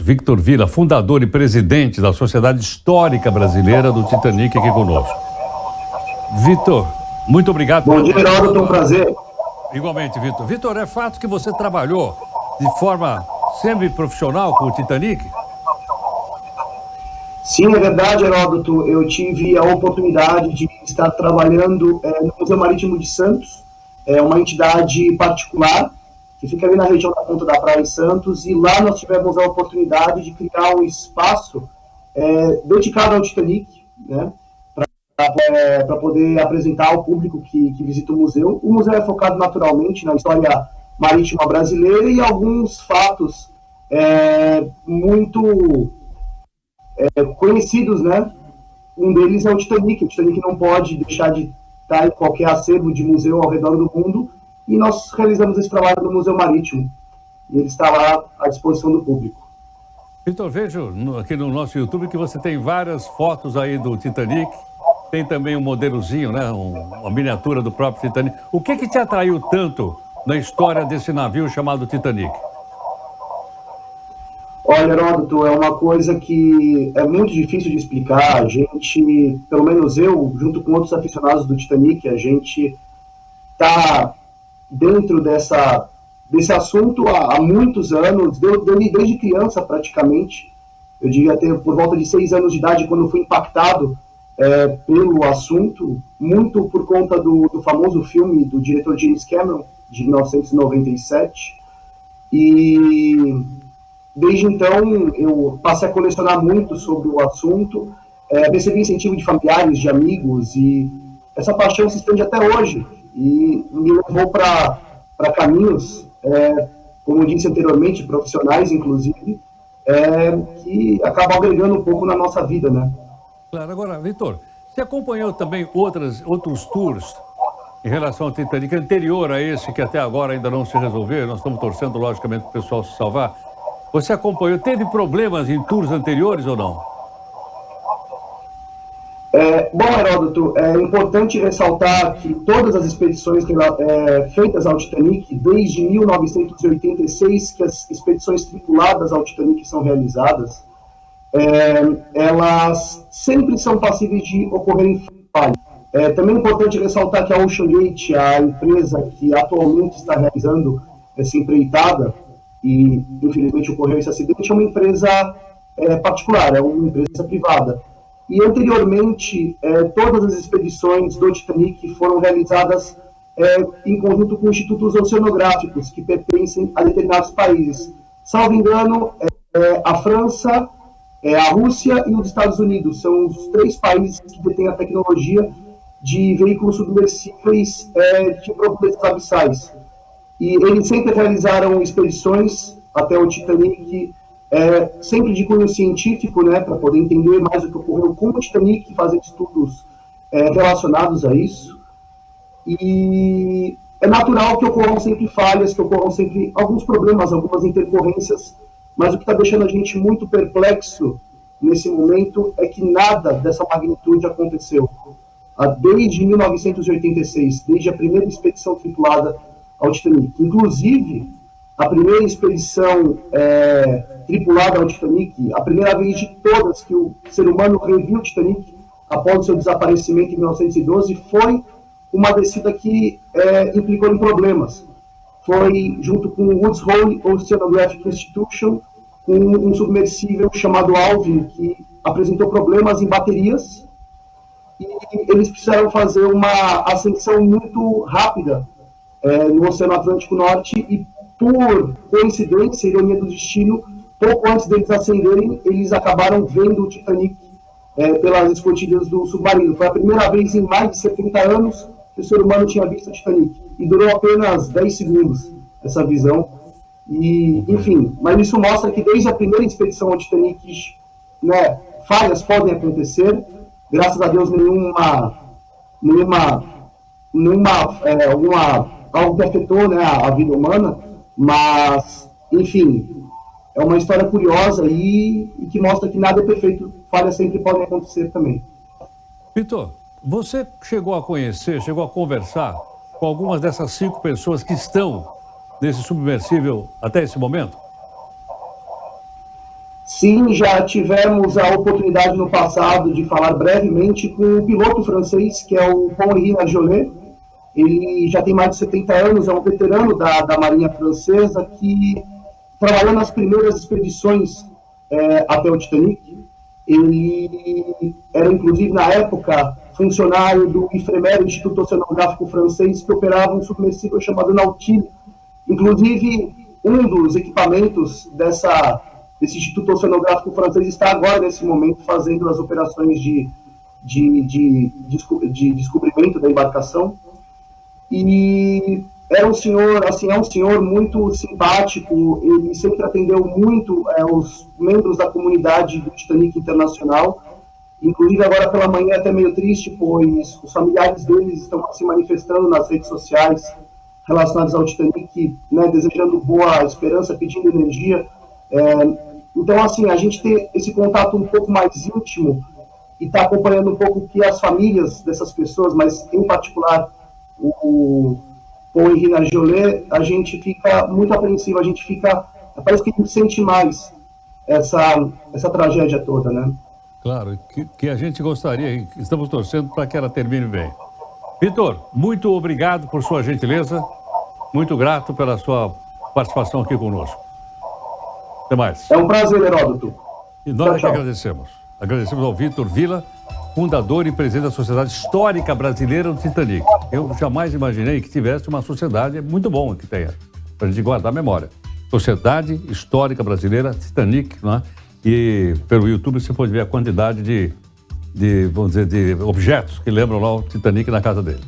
Victor Villa, fundador e presidente da Sociedade Histórica Brasileira do Titanic, aqui conosco. Victor, muito obrigado. Bom dia, Heródoto, um prazer. Igualmente, Victor. Victor, é fato que você trabalhou de forma semi-profissional com o Titanic? Sim, é verdade, Heródoto. Eu tive a oportunidade de estar trabalhando no Museu Marítimo de Santos, uma entidade particular que fica ali na região da Ponta da Praia em Santos, e lá nós tivemos a oportunidade de criar um espaço dedicado ao Titanic, né, para poder apresentar ao público que visita o museu. O museu é focado naturalmente na história marítima brasileira e alguns fatos muito conhecidos, né? Um deles é o Titanic. O Titanic não pode deixar de estar em qualquer acervo de museu ao redor do mundo, e nós realizamos esse trabalho no Museu Marítimo, e ele está lá à disposição do público. Vitor, vejo aqui no nosso YouTube que você tem várias fotos aí do Titanic, tem também um modelozinho, né? Uma miniatura do próprio Titanic. O que te atraiu tanto na história desse navio chamado Titanic? Olha, Heródoto, é uma coisa que é muito difícil de explicar. A gente, pelo menos eu, junto com outros aficionados do Titanic, a gente está dentro desse assunto há muitos anos, desde criança praticamente. Eu devia ter por volta de 6 anos de idade quando fui impactado pelo assunto, muito por conta do famoso filme do diretor James Cameron, de 1997. E desde então eu passei a colecionar muito sobre o assunto, recebi incentivo de familiares, de amigos, e essa paixão se estende até hoje e me levou para caminhos, como eu disse anteriormente, profissionais inclusive, que acabam agregando um pouco na nossa vida, né? Claro. Agora, Vitor, você acompanhou também outros tours em relação ao Titanic, anterior a esse, que até agora ainda não se resolveu? Nós estamos torcendo, logicamente, para o pessoal se salvar. Você acompanhou, teve problemas em tours anteriores ou não? Bom, Heródoto, é importante ressaltar que todas as expedições feitas ao Titanic, desde 1986, que as expedições tripuladas ao Titanic são realizadas, elas sempre são passíveis de ocorrerem falhas. Também é importante ressaltar que a OceanGate, a empresa que atualmente está realizando essa empreitada, e infelizmente ocorreu esse acidente, é uma empresa particular, é uma empresa privada. E anteriormente, todas as expedições do Titanic foram realizadas em conjunto com institutos oceanográficos que pertencem a determinados países. Salvo engano, a França, a Rússia e os Estados Unidos são os 3 países que detêm a tecnologia de veículos submersíveis de profundezas abissais. E eles sempre realizaram expedições até o Titanic, sempre de cunho científico, né, para poder entender mais o que ocorreu com o Titanic, fazer estudos relacionados a isso. E é natural que ocorram sempre falhas, que ocorram sempre alguns problemas, algumas intercorrências, mas o que está deixando a gente muito perplexo nesse momento é que nada dessa magnitude aconteceu. Desde 1986, desde a primeira expedição tripulada ao Titanic. Inclusive, a primeira expedição tripulada ao Titanic, a primeira vez de todas que o ser humano reviu o Titanic após o seu desaparecimento em 1912, foi uma descida que implicou em problemas. Foi junto com o Woods Hole Oceanographic Institution, com um submersível chamado Alvin, que apresentou problemas em baterias, e eles precisaram fazer uma ascensão muito rápida no Oceano Atlântico Norte, e por coincidência, ironia do destino, pouco antes deles ascenderem, eles acabaram vendo o Titanic pelas escotilhas do submarino. Foi a primeira vez em mais de 70 anos que o ser humano tinha visto o Titanic, e durou apenas 10 segundos essa visão. E, enfim, mas isso mostra que desde a primeira expedição ao Titanic, né, falhas podem acontecer. Graças a Deus algo que afetou, né, a vida humana, mas, enfim, é uma história curiosa e que mostra que nada é perfeito, falhas sempre podem acontecer também. Vitor, você chegou a conversar com algumas dessas 5 pessoas que estão nesse submersível até esse momento? Sim, já tivemos a oportunidade no passado de falar brevemente com o piloto francês, que é o Henri Nargeolet. Ele já tem mais de 70 anos, é um veterano da Marinha Francesa, que trabalhou nas primeiras expedições até o Titanic. Ele era, inclusive, na época, funcionário do IFREMER, Instituto Oceanográfico Francês, que operava um submersível chamado Nautilus. Inclusive, um dos equipamentos desse Instituto Oceanográfico Francês está agora, nesse momento, fazendo as operações de descobrimento da embarcação. E era um senhor, assim, é um senhor muito simpático. Ele sempre atendeu muito os membros da comunidade do Titanic Internacional. Inclusive, agora pela manhã é até meio triste, pois os familiares deles estão se manifestando nas redes sociais relacionados ao Titanic, né, desejando boa esperança, pedindo energia. Então, assim, a gente ter esse contato um pouco mais íntimo e estar acompanhando um pouco o que as famílias dessas pessoas, mas em particular o Henri Nargeolet, a gente fica muito apreensivo, parece que a gente sente mais essa tragédia toda, né? Claro, que a gente gostaria, estamos torcendo para que ela termine bem. Vitor, muito obrigado por sua gentileza, muito grato pela sua participação aqui conosco. Até mais. É um prazer, Heródoto. E nós que agradecemos. Agradecemos ao Vitor Vila, fundador e presidente da Sociedade Histórica Brasileira do Titanic. Eu jamais imaginei que tivesse uma sociedade, é muito bom que tenha, para a gente guardar a memória. Sociedade Histórica Brasileira Titanic, não é? E pelo YouTube você pode ver a quantidade de objetos que lembram lá o Titanic na casa dele.